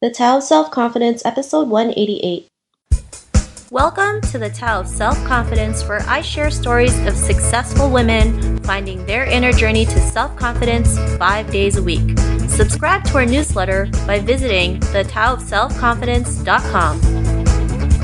The Tao of Self-Confidence, episode 188. Welcome to the Tao of Self-Confidence, where I share stories of successful women finding their inner journey to self-confidence 5 days a week. Subscribe to our newsletter by visiting thetaoofselfconfidence.com.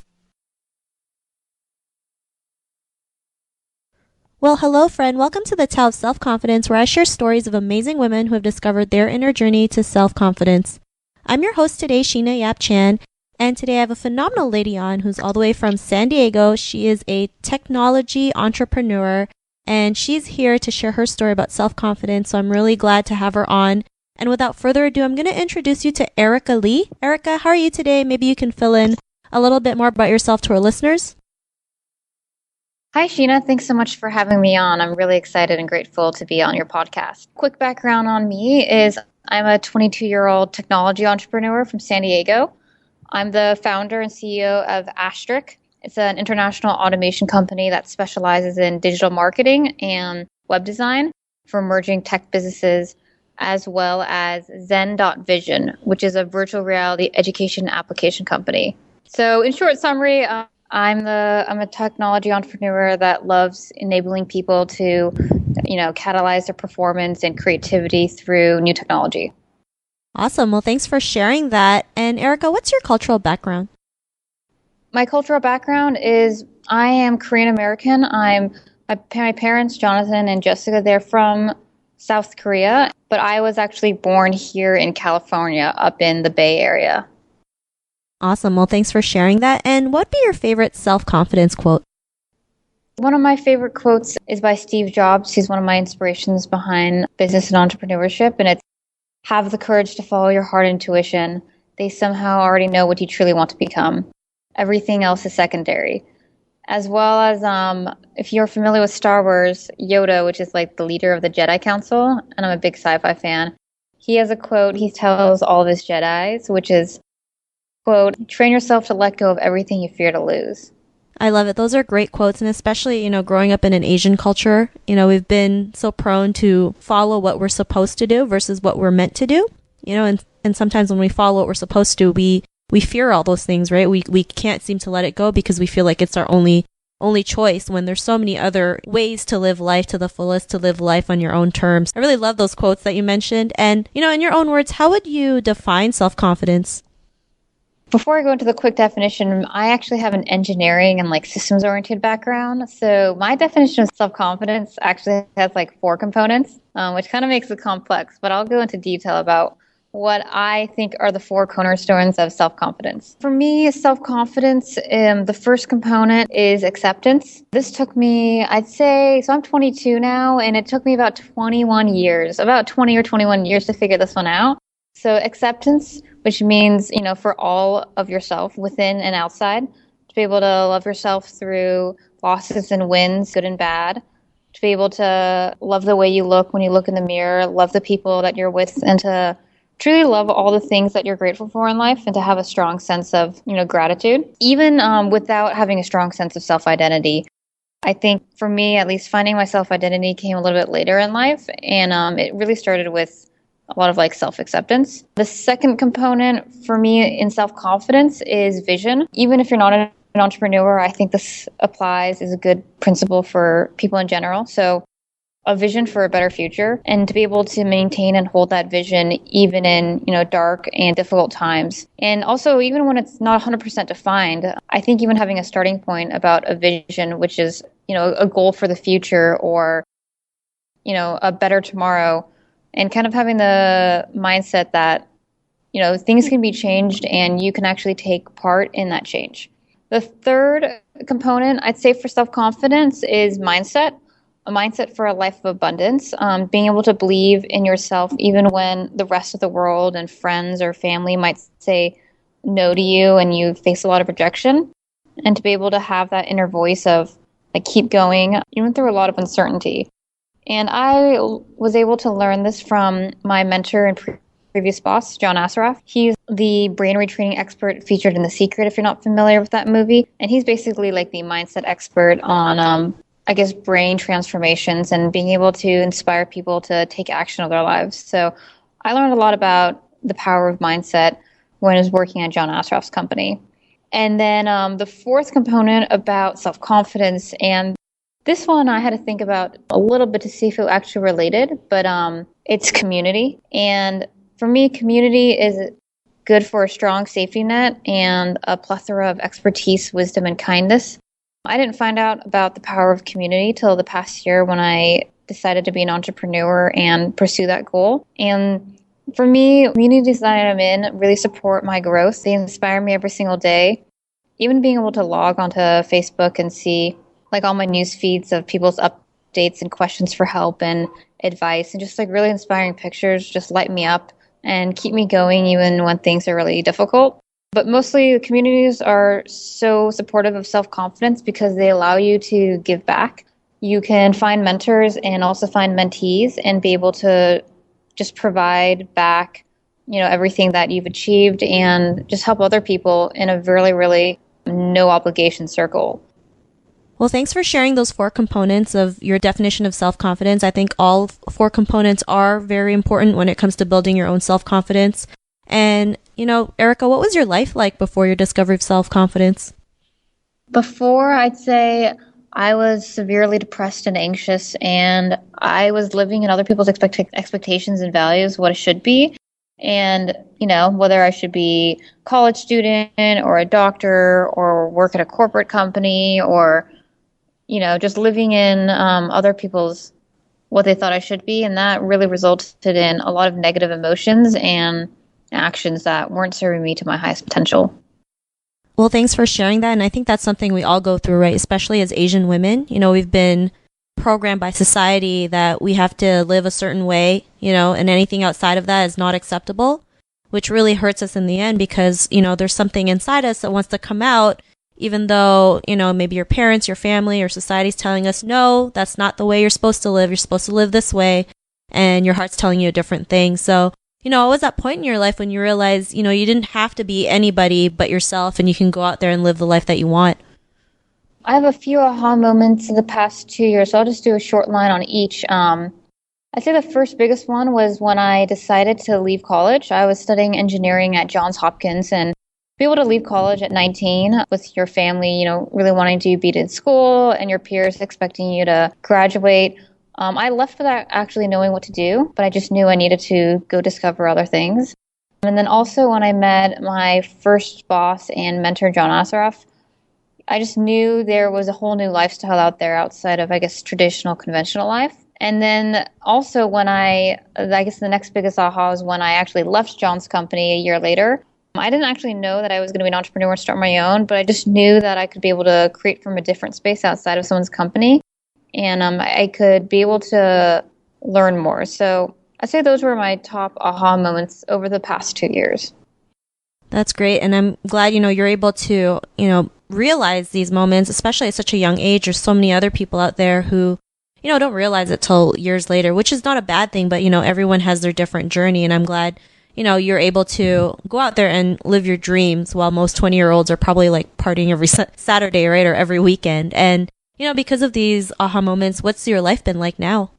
Well, hello, friend. Welcome to the Tao of Self-Confidence, where I share stories of amazing women who have discovered their inner journey to self-confidence. I'm your host today, Sheena Yap Chan, and today I have a phenomenal lady on who's all the way from San Diego. She is a technology entrepreneur, and she's here to share her story about self-confidence, so I'm really glad to have her on. And without further ado, I'm going to introduce you to Erica Lee. Erica, how are you today? Maybe you can fill in a little bit more about yourself to our listeners. Hi, Sheena. Thanks so much for having me on. I'm really excited and grateful to be on your podcast. Quick background on me is I'm a 22-year-old technology entrepreneur from San Diego. I'm the founder and CEO of Asterisk. It's an international automation company that specializes in digital marketing and web design for emerging tech businesses, as well as Zen.Vision, which is a virtual reality education application company. So in short summary, I'm a technology entrepreneur that loves enabling people to, catalyze their performance and creativity through new technology. Awesome. Well, thanks for sharing that. And Erica, what's your cultural background? My cultural background is I am Korean American. My parents, Jonathan and Jessica, they're from South Korea, but I was actually born here in California, up in the Bay Area. Awesome. Well, thanks for sharing that. And what would be your favorite self-confidence quote? One of my favorite quotes is by Steve Jobs. He's one of my inspirations behind business and entrepreneurship. And it's, have the courage to follow your heart intuition. They somehow already know what you truly want to become. Everything else is secondary. As well as, if you're familiar with Star Wars, Yoda, which is like the leader of the Jedi Council, and I'm a big sci-fi fan, he has a quote he tells all of his Jedis, which is, quote, train yourself to let go of everything you fear to lose. I love it. Those are great quotes. And especially, growing up in an Asian culture, we've been so prone to follow what we're supposed to do versus what we're meant to do, and sometimes when we follow what we're supposed to, we fear all those things, right? We can't seem to let it go because we feel like it's our only choice when there's so many other ways to live life to the fullest, to live life on your own terms. I really love those quotes that you mentioned. And, in your own words, how would you define self-confidence? Before I go into the quick definition, I actually have an engineering and systems-oriented background. So my definition of self-confidence actually has 4 components, which kind of makes it complex. But I'll go into detail about what I think are the 4 cornerstones of self-confidence. For me, self-confidence, the first component is acceptance. This took me, I'd say, so I'm 22 now, and it took me about 21 years to figure this one out. So acceptance, which means, for all of yourself, within and outside, to be able to love yourself through losses and wins, good and bad, to be able to love the way you look when you look in the mirror, love the people that you're with, and to truly love all the things that you're grateful for in life, and to have a strong sense of, gratitude, even without having a strong sense of self-identity. I think for me, at least, finding my self-identity came a little bit later in life, and it really started with a lot of self-acceptance. The second component for me in self-confidence is vision. Even if you're not an entrepreneur, I think this applies as a good principle for people in general. So a vision for a better future, and to be able to maintain and hold that vision even in, dark and difficult times. And also, even when it's not 100% defined, I think even having a starting point about a vision, which is, a goal for the future or, a better tomorrow, and kind of having the mindset that, things can be changed and you can actually take part in that change. The third component, I'd say, for self-confidence is mindset, a mindset for a life of abundance, being able to believe in yourself even when the rest of the world and friends or family might say no to you and you face a lot of rejection, and to be able to have that inner voice of keep going even through a lot of uncertainty. And I was able to learn this from my mentor and previous boss, John Assaraf. He's the brain retraining expert featured in The Secret, if you're not familiar with that movie. And he's basically the mindset expert on, brain transformations and being able to inspire people to take action of their lives. So I learned a lot about the power of mindset when I was working at John Assaraf's company. And then the fourth component about self-confidence, and this one I had to think about a little bit to see if it actually related, but it's community. And for me, community is good for a strong safety net and a plethora of expertise, wisdom, and kindness. I didn't find out about the power of community till the past year when I decided to be an entrepreneur and pursue that goal. And for me, communities that I'm in really support my growth. They inspire me every single day. Even being able to log onto Facebook and see like all my news feeds of people's updates and questions for help and advice and just like really inspiring pictures just light me up and keep me going even when things are really difficult. But mostly the communities are so supportive of self-confidence because they allow you to give back. You can find mentors and also find mentees and be able to just provide back, everything that you've achieved and just help other people in a really, really no obligation circle. Well, thanks for sharing those 4 components of your definition of self-confidence. I think all 4 components are very important when it comes to building your own self-confidence. And, Erica, what was your life like before your discovery of self-confidence? Before, I'd say I was severely depressed and anxious, and I was living in other people's expectations and values, what it should be. And, whether I should be a college student or a doctor or work at a corporate company or, just living in other people's what they thought I should be. And that really resulted in a lot of negative emotions and actions that weren't serving me to my highest potential. Well, thanks for sharing that. And I think that's something we all go through, right? Especially as Asian women. We've been programmed by society that we have to live a certain way, and anything outside of that is not acceptable, which really hurts us in the end because, there's something inside us that wants to come out, even though, maybe your parents, your family, or society's telling us, no, that's not the way you're supposed to live. You're supposed to live this way. And your heart's telling you a different thing. So, what was that point in your life when you realized, you didn't have to be anybody but yourself and you can go out there and live the life that you want? I have a few aha moments in the past 2 years, so I'll just do a short line on each. I'd say the first biggest one was when I decided to leave college. I was studying engineering at Johns Hopkins, and be able to leave college at 19 with your family, really wanting to be in school and your peers expecting you to graduate. I left without actually knowing what to do, but I just knew I needed to go discover other things. And then also when I met my first boss and mentor, John Assaraf, I just knew there was a whole new lifestyle out there outside of, traditional conventional life. And then also when I guess the next biggest aha was when I actually left John's company a year later. I didn't actually know that I was going to be an entrepreneur and start my own, but I just knew that I could be able to create from a different space outside of someone's company. And I could be able to learn more. So I'd say those were my top aha moments over the past 2 years. That's great. And I'm glad, you're able to, realize these moments, especially at such a young age. There's so many other people out there who, don't realize it till years later, which is not a bad thing, but, everyone has their different journey. And I'm glad, you're able to go out there and live your dreams while most 20-year-olds are probably like partying every Saturday, right? Or every weekend. And, because of these aha moments, what's your life been like now?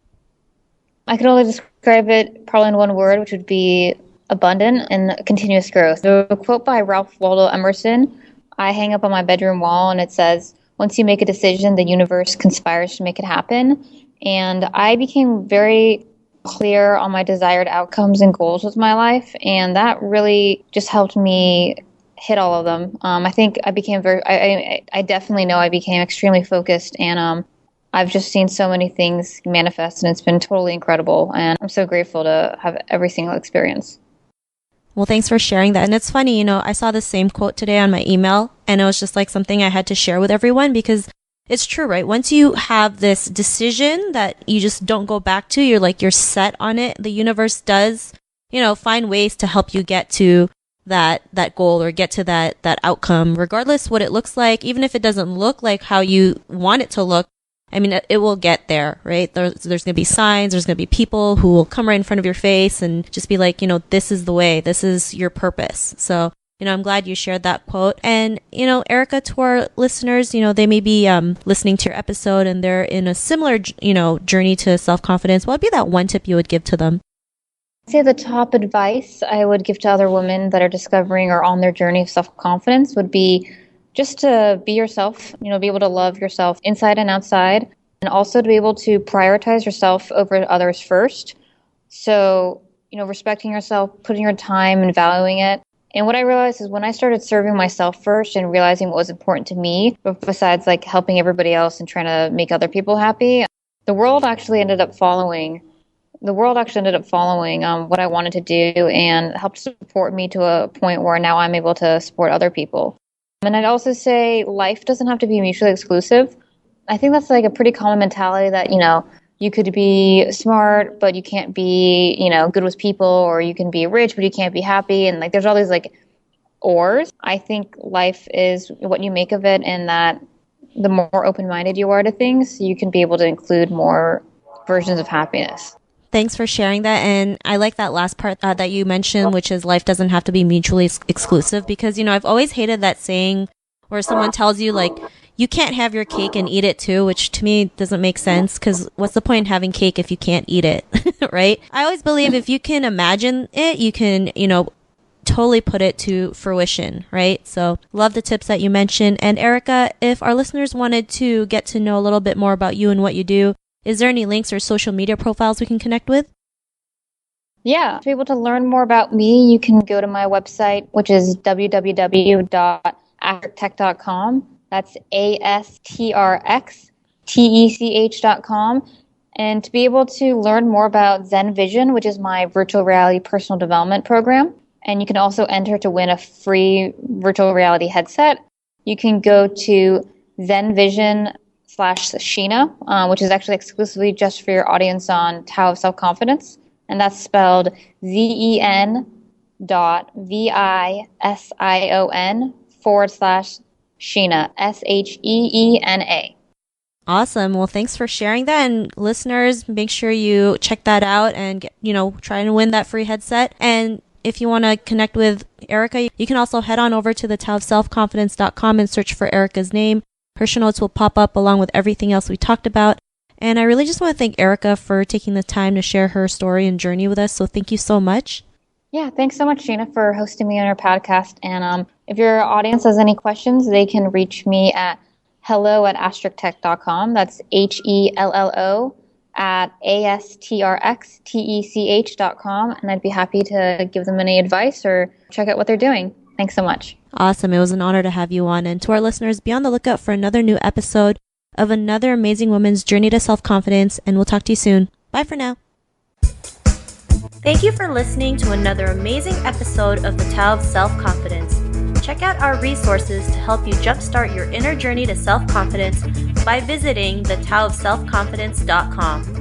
I could only describe it probably in one word, which would be abundant and continuous growth. The quote by Ralph Waldo Emerson, I hang up on my bedroom wall, and it says, once you make a decision, the universe conspires to make it happen. And I became very clear on my desired outcomes and goals with my life, and that really just helped me hit all of them. I think I became I definitely know I became extremely focused, and I've just seen so many things manifest, and it's been totally incredible, and I'm so grateful to have every single experience. Well, thanks for sharing that. And it's funny, I saw the same quote today on my email, and it was just like something I had to share with everyone because it's true, right? Once you have this decision that you just don't go back to, you're set on it. The universe does, find ways to help you get to that goal or get to that outcome, regardless what it looks like, even if it doesn't look like how you want it to look. I mean, it will get there, right? There's going to be signs, there's going to be people who will come right in front of your face and just be like, this is the way, this is your purpose. So, I'm glad you shared that quote. And, Erica, to our listeners, they may be listening to your episode and they're in a similar, journey to self-confidence. What would be that one tip you would give to them? Say the top advice I would give to other women that are discovering or on their journey of self-confidence would be just to be yourself, be able to love yourself inside and outside, and also to be able to prioritize yourself over others first. So, respecting yourself, putting your time and valuing it. And what I realized is when I started serving myself first and realizing what was important to me, besides like helping everybody else and trying to make other people happy, the world actually ended up following what I wanted to do and helped support me to a point where now I'm able to support other people. And I'd also say life doesn't have to be mutually exclusive. I think that's like a pretty common mentality that, you could be smart, but you can't be, good with people, or you can be rich, but you can't be happy. And like, there's all these like ors. I think life is what you make of it, and that the more open-minded you are to things, you can be able to include more versions of happiness. Thanks for sharing that. And I like that last part that you mentioned, which is life doesn't have to be mutually exclusive, because, I've always hated that saying where someone tells you like, you can't have your cake and eat it too, which to me doesn't make sense, because what's the point in having cake if you can't eat it, right? I always believe if you can imagine it, you can, totally put it to fruition, right? So love the tips that you mentioned. And Erica, if our listeners wanted to get to know a little bit more about you and what you do, is there any links or social media profiles we can connect with? Yeah. To be able to learn more about me, you can go to my website, which is www.astrictech.com. That's ASTRXTECH.com. And to be able to learn more about Zen Vision, which is my virtual reality personal development program, and you can also enter to win a free virtual reality headset, you can go to ZenVision/Sheena, which is actually exclusively just for your audience on Tao of Self-Confidence. And that's spelled ZEN.VISION/Sheena, SHEENA. Awesome. Well, thanks for sharing that. And listeners, make sure you check that out and, try and win that free headset. And if you want to connect with Erica, you can also head on over to the taoofselfconfidence.com and search for Erica's name. Her show notes will pop up along with everything else we talked about. And I really just want to thank Erica for taking the time to share her story and journey with us. So thank you so much. Yeah, thanks so much, Sheena, for hosting me on your podcast. And if your audience has any questions, they can reach me at hello@astrictech.com. That's HELLO @ASTRXTECH.com. And I'd be happy to give them any advice or check out what they're doing. Thanks so much. Awesome. It was an honor to have you on. And to our listeners, be on the lookout for another new episode of another amazing woman's journey to self-confidence. And we'll talk to you soon. Bye for now. Thank you for listening to another amazing episode of the Tao of Self-Confidence. Check out our resources to help you jumpstart your inner journey to self-confidence by visiting thetaoofselfconfidence.com.